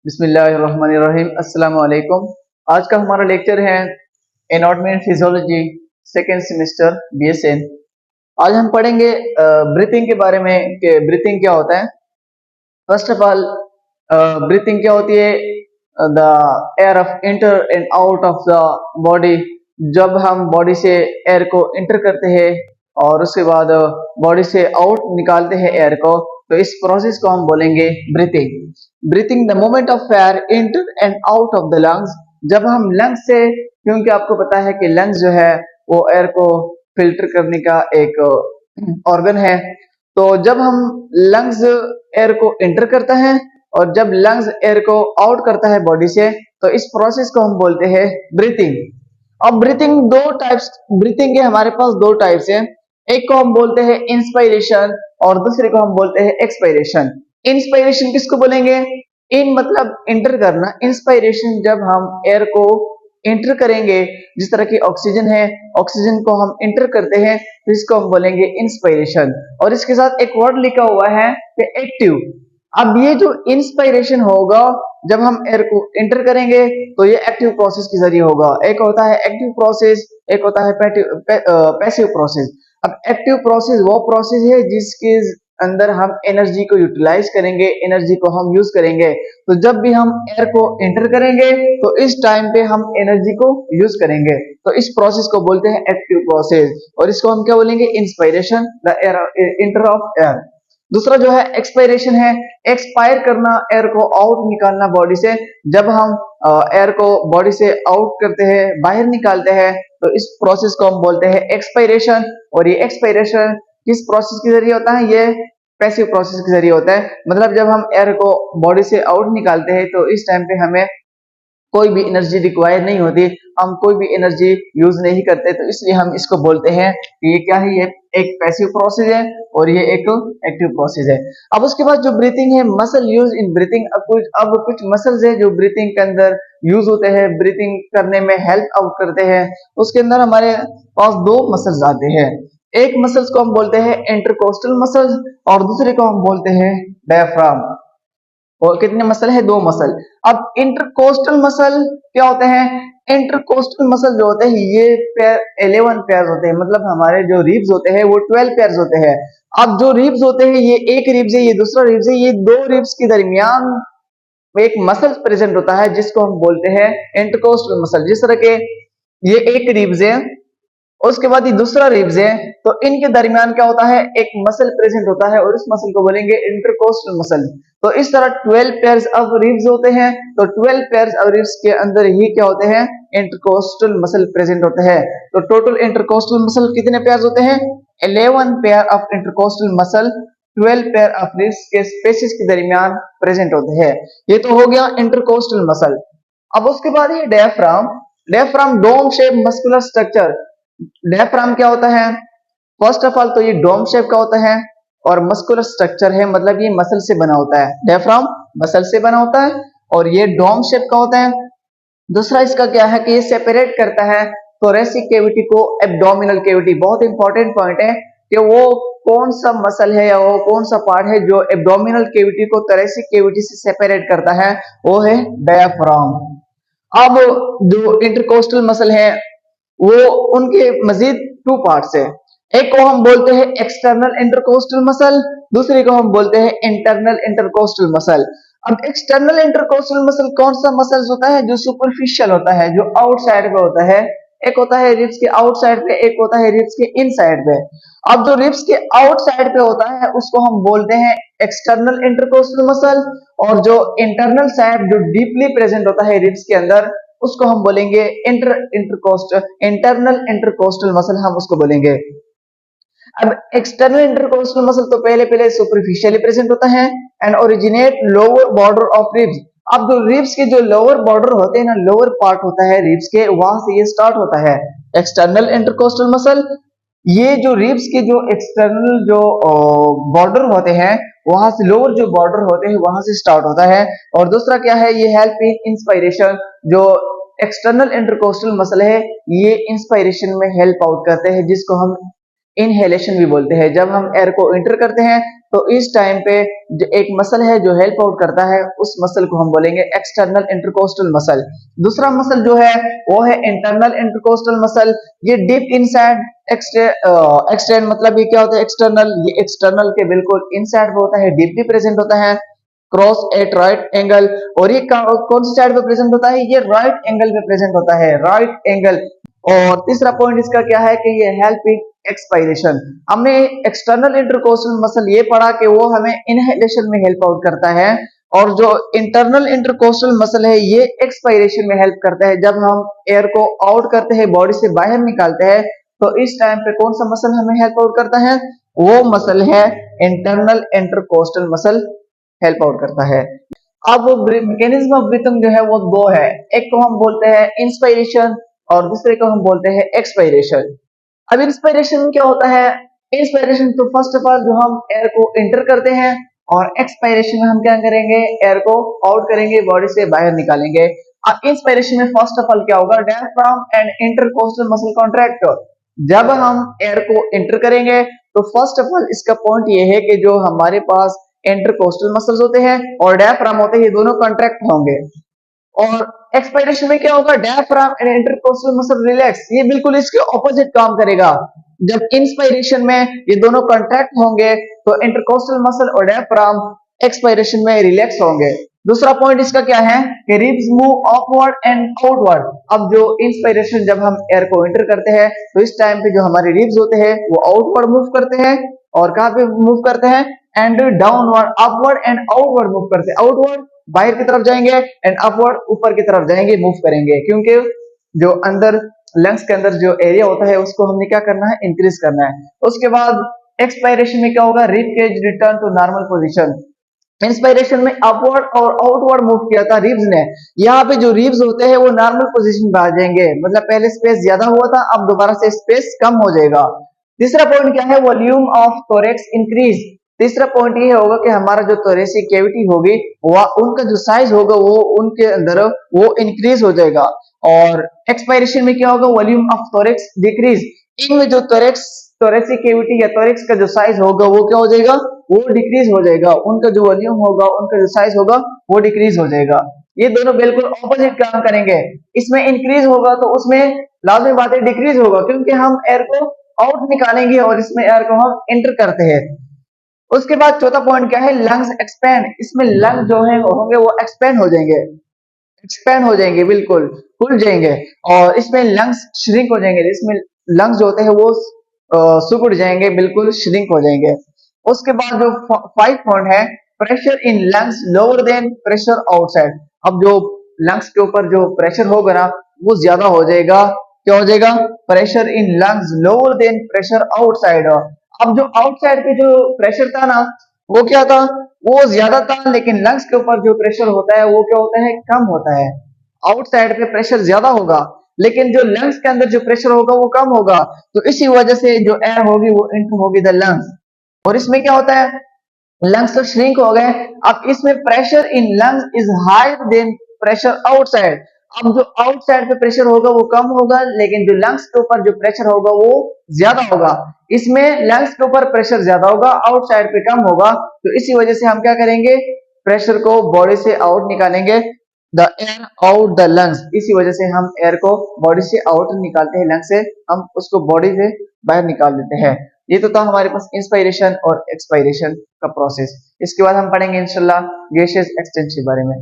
बिस्मिल्लाहिर्रहमानिर्रहीम। अस्सलाम वालेकुम। आज का हमारा लेक्चर है anatomy and physiology second semester BSN. आज हम पढ़ेंगे ब्रीथिंग के बारे में कि ब्रीथिंग क्या होता है। फर्स्ट ऑफ ऑल, ब्रीथिंग क्या होती है? The air of inter and out of the body. जब हम बॉडी से एयर को इंटर करते हैं और उसके बाद बॉडी से आउट निकालते हैं एयर को, तो इस प्रोसेस को हम बोलेंगे breathing. Breathing the movement of air inter and out of the lungs. जब हम लंग्स से, क्योंकि आपको पता है कि लंग्स जो है वो एयर को फिल्टर करने का एक ऑर्गन है, तो जब हम लंग्स एयर को एंटर करता है और जब लंग्स एयर को आउट करता है बॉडी से, तो इस प्रोसेस को हम बोलते हैं ब्रीथिंग। अब ब्रीथिंग दो टाइप्स, ब्रीथिंग के हमारे पास दो टाइप्स हैं। एक को हम बोलते हैं इंस्पायरेशन और दूसरे को हम बोलते हैं एक्सपायरेशन। इंस्पायरेशन किसको बोलेंगे? इन मतलब इंटर करना, इंस्पायरेशन जब हम एयर को इंटर करेंगे, जिस तरह की ऑक्सीजन है, ऑक्सीजन को हम इंटर करते हैं तो इसको हम बोलेंगे इंस्पायरेशन। और इसके साथ एक वर्ड लिखा हुआ है कि एक्टिव। अब ये जो इंस्पायरेशन होगा जब हम एयर को इंटर करेंगे तो ये एक्टिव प्रोसेस के जरिए होगा। एक होता है एक्टिव प्रोसेस, एक होता है पैसिव प्रोसेस। अब एक्टिव प्रोसेस वो प्रोसेस है जिसके अंदर हम एनर्जी को यूटिलाइज करेंगे, एनर्जी को हम यूज करेंगे। तो जब भी हम एयर को एंटर करेंगे तो इस टाइम पे हम एनर्जी को यूज करेंगे, तो इस प्रोसेस को बोलते हैं एक्टिव प्रोसेस। और इसको हम क्या बोलेंगे? Inspiration, the air inter of air. दूसरा जो है एक्सपायरेशन है, एक्सपायर करना, एयर को आउट निकालना बॉडी से। जब हम एयर को बॉडी से आउट करते हैं, बाहर निकालते हैं, तो इस प्रोसेस को हम बोलते हैं एक्सपायरेशन। और ये एक्सपायरेशन किस प्रोसेस के जरिए होता है? ये पैसिव प्रोसेस के जरिए होता है। मतलब जब हम एयर को बॉडी से आउट निकालते हैं तो इस टाइम पे हमें कोई भी एनर्जी रिक्वायर नहीं होती, हम कोई भी एनर्जी यूज नहीं करते, तो इसलिए हम इसको बोलते हैं कि ये क्या है? ये एक पैसिव प्रोसेस है और ये एक एक्टिव प्रोसेस है। अब उसके बाद जो ब्रीथिंग है, मसल यूज इन ब्रीथिंग। अब कुछ मसल्स है जो ब्रीथिंग के अंदर यूज होते हैं, ब्रीथिंग करने में हेल्प आउट करते हैं। उसके अंदर हमारे पास दो मसल्स आते हैं। एक मसल्स को हम बोलते हैं इंटरकोस्टल मसल्स और दूसरे को हम बोलते हैं डायफ्राम। और कितने मसल है? दो मसल। अब इंटरकोस्टल मसल क्या होते हैं? इंटरकोस्टल मसल जो होते हैं ये पेयर 11 पेयर होते हैं। मतलब हमारे जो रिब्स होते हैं वो 12 पेयर होते हैं। अब जो रिब्स होते हैं, ये एक रिब्स है, ये दूसरा रिब्स है, ये दो रिब्स के दरमियान एक मसल प्रेजेंट होता है जिसको हम बोलते हैं इंटरकोस्टल मसल। जिस तरह के ये एक रिब्स है, उसके बाद ये दूसरा रिब्स है, तो इनके दरमियान क्या होता है? एक मसल प्रेजेंट होता है और इस मसल को बोलेंगे इंटरकोस्टल मसल। तो इस तरह 12 पेयर्स ऑफ रिब्स होते हैं। तो 12 पेयर्स ऑफ रिब्स के अंदर ही क्या होते हैं? इंटरकोस्टल मसल प्रेजेंट होते हैं। तो टोटल इंटरकोस्टल मसल कितने पेयर्स होते हैं? 11 pair of intercostal muscle 12 pair of ribs के स्पेसेस के दरमियान प्रेजेंट होते हैं। ये तो हो गया इंटरकोस्टल मसल। अब उसके बाद है diaphragm. Diaphragm dome shape muscular structure. Diaphragm क्या होता है? फर्स्ट ऑफ ऑल तो ये डोम शेप का होता है और मस्कुलर स्ट्रक्चर है, मतलब ये मसल से बना होता है। डायफ्राम मसल से बना होता है और ये डोम शेप का होता है। दूसरा इसका क्या है कि ये सेपरेट करता है थोरेसिक कैविटी को एब्डोमिनल कैविटी। बहुत इंपॉर्टेंट पॉइंट है कि वो कौन सा मसल है या वो कौन सा पार्ट है जो एब्डोमिनल कैविटी को थोरेसिक कैविटी से सेपरेट करता है, वो है डायफ्राम। अब जो इंटरकोस्टल मसल है वो उनके मजीद टू पार्ट्स है। एक को हम बोलते हैं एक्सटर्नल इंटरकोस्टल मसल, दूसरे को हम बोलते हैं इंटरनल इंटरकोस्टल मसल। अब एक्सटर्नल इंटरकोस्टल मसल कौन सा मसल होता है? जो सुपरफिशियल होता है, जो आउटसाइड पे होता है। एक होता है रिब्स के आउटसाइड पे, एक होता है रिब्स के इनसाइड पे। अब जो रिब्स के आउटसाइड पे होता है उसको हम बोलते हैं एक्सटर्नल इंटरकोस्टल मसल, और जो इंटरनल साइड जो डीपली प्रेजेंट होता है रिब्स के अंदर उसको हम बोलेंगे इंटरनल इंटरकोस्टल मसल, हम उसको बोलेंगे। अब एक्सटर्नल इंटरकोस्टल मसल तो पहले पहले सुपरफिशियली प्रेजेंट होता है and originate lower border of ribs. अब जो रिब्स के जो लोअर बॉर्डर होते हैं ना, लोअर पार्ट होता है रिब्स के, वहां से ये स्टार्ट होता है एक्सटर्नल इंटरकोस्टल मसल। ये जो रिब्स के जो एक्सटर्नल जो बॉर्डर होते हैं, वहां से लोअर जो बॉर्डर होते हैं वहां से स्टार्ट होता है। और दूसरा क्या है? ये हेल्प इन इंस्पायरेशन। जो एक्सटर्नल इंटरकोस्टल मसल है ये इंस्पायरेशन में हेल्प आउट करते हैं, जिसको हम इनहेलेशन भी बोलते हैं। जब हम एयर को इंटर करते हैं तो इस टाइम पे जो एक मसल है जो हेल्प आउट करता है, उस मसल को हम बोलेंगे एक्सटर्नल इंटरकोस्टल मसल। दूसरा मसल जो है वो है इंटरनल इंटरकोस्टल मसल। ये डीप इनसाइड एक्सटेंड, मतलब ये क्या होता है एक्सटर्नल, ये एक्सटर्नल के बिल्कुल इनसाइड पे होता है, डीपली प्रेजेंट होता है क्रॉस एट राइट एंगल। और ये कौन सी साइड पे प्रेजेंट होता है, ये राइट एंगल पे प्रेजेंट होता है, राइट एंगल। और तीसरा पॉइंट इसका क्या है कि ये हेल्प इन एक्सपायरेशन। हमने एक्सटर्नल इंटरकोस्टल मसल ये पढ़ा कि वो हमें इनहेलेशन में हेल्प आउट करता है, और जो इंटरनल इंटरकोस्टल मसल है ये एक्सपायरेशन में हेल्प करता है। जब हम एयर को आउट करते हैं, बॉडी से बाहर निकालते हैं, तो इस टाइम पे कौन सा मसल हमें हेल्प आउट करता है, वो मसल है internal intercostal muscle help out करता है। अब मैकेनिज्म ऑफ ब्रीथिंग जो है वो दो है, एक को हम बोलते हैं इंस्पायरेशन और दूसरे को हम बोलते हैं एक्सपायरेशन। अब इंस्पायरेशन क्या होता है, इंस्पायरेशन तो फर्स्ट ऑफ ऑल जो हम एयर को इंटर करते हैं, और एक्सपायरेशन में हम क्या करेंगे, एयर को आउट करेंगे, बॉडी से बाहर निकालेंगे। अब इंस्पायरेशन में फर्स्ट ऑफ ऑल क्या होगा, diaphragm and intercostal muscle contract. जब हम एयर को इंटर करेंगे तो फर्स्ट ऑफ ऑल इसका पॉइंट ये है कि जो हमारे पास इंटरकोस्टल मसल्स होते हैं और डायफ्राम होते हैं, ये दोनों कॉन्ट्रैक्ट होंगे। और एक्सपायरेशन में क्या होगा, diaphragm and intercostal muscle relax, ये बिल्कुल इसके ऑपोजिट काम करेगा। जब इंस्पायरेशन में ये दोनों कॉन्ट्रैक्ट होंगे तो इंटरकोस्टल मसल और डायफ्राम एक्सपायरेशन में रिलैक्स होंगे। दूसरा पॉइंट इसका क्या है कि ribs move upward and outward. अब जो इंस्पायरेशन जब हम एयर को एंटर करते हैं तो इस टाइम पे जो हमारे रिब्स होते हैं वो आउटवर्ड मूव करते हैं, और कहां पे मूव करते हैं, and downward, upward and outward move करते हैं। आउटवर्ड बाहर की तरफ जाएंगे एंड अपवर्ड ऊपर की तरफ जाएंगे, मूव करेंगे, क्योंकि जो अंदर लंग्स के अंदर जो एरिया होता है उसको हमने क्या करना है, इंक्रीज करना है। उसके बाद एक्सपायरेशन में क्या होगा, rib cage return to normal position. Inspiration में अपवर्ड और आउटवर्ड मूव किया था रिब्स ने, यहाँ पे जो रिब्स होते हैं वो नॉर्मल पोजीशन पे आ जाएंगे, मतलब पहले स्पेस ज्यादा हुआ था, अब दोबारा से स्पेस कम हो जाएगा। तीसरा पॉइंट क्या है, वॉल्यूम ऑफ थोरेक्स इंक्रीज। तीसरा पॉइंट ये होगा कि हमारा जो थोरेसिक कैविटी होगी वह उनका जो साइज होगा वो उनके अंदर वो इंक्रीज हो जाएगा। और एक्सपायरेशन में क्या होगा, वॉल्यूम ऑफ थोरेक्स डिक्रीज। इनमें जो थोरेसिक कैविटी या थोरेक्स का जो साइज होगा वो क्या हो जाएगा, वो डिक्रीज हो जाएगा, उनका जो वॉल्यूम होगा, उनका जो साइज होगा वो डिक्रीज हो जाएगा। ये दोनों बिल्कुल ऑपोजिट काम करेंगे। इसमें इंक्रीज होगा तो उसमें लाजमी बात है डिक्रीज होगा, क्योंकि हम एयर को आउट निकालेंगे और इसमें एयर को हम एंटर करते हैं। उसके बाद चौथा पॉइंट क्या है, लंग्स एक्सपैंड। इसमें लंग जो है वो होंगे वो एक्सपैंड हो जाएंगे, एक्सपैंड हो जाएंगे, बिल्कुल खुल जाएंगे। और इसमें लंग्स श्रिंक हो जाएंगे, इसमें लंग्स जो होते हैं वो सिकुड़ जाएंगे, बिल्कुल श्रिंक हो जाएंगे। उसके बाद जो 5 पॉइंट है, pressure in lungs lower than pressure outside. अब जो लंग्स के ऊपर जो प्रेशर होगा ना वो ज्यादा हो जाएगा, क्या हो जाएगा, pressure in lungs lower than pressure outside. अब जो आउटसाइड पे जो प्रेशर था ना वो क्या था, वो ज्यादा था, लेकिन लंग्स के ऊपर जो प्रेशर होता है वो क्या होता है, कम होता है। आउटसाइड पे प्रेशर ज्यादा होगा लेकिन जो लंग्स के अंदर जो प्रेशर होगा वो कम होगा, तो इसी वजह से जो एयर होगी वो इंटर होगी द लंग्स। और इसमें क्या होता है, लंग्स तो श्रिंक हो गए। अब इसमें pressure in lungs is higher than pressure outside. अब जो आउटसाइड पे प्रेशर होगा वो कम होगा, लेकिन जो लंग्स के ऊपर जो प्रेशर होगा वो ज्यादा होगा। इसमें लंग्स के ऊपर प्रेशर ज्यादा होगा, आउटसाइड पे कम होगा, तो इसी वजह से हम क्या करेंगे, प्रेशर को बॉडी से आउट निकालेंगे, the air out the lungs. इसी वजह से हम एयर को बॉडी से आउट निकालते हैं, लंग से हम उसको बॉडी से बाहर निकाल देते हैं। ये तो था हमारे पास इंस्पायरेशन और एक्सपायरेशन का प्रोसेस। इसके बाद हम पढ़ेंगे इंशाल्लाह गैसेस एक्सचेंज के बारे में।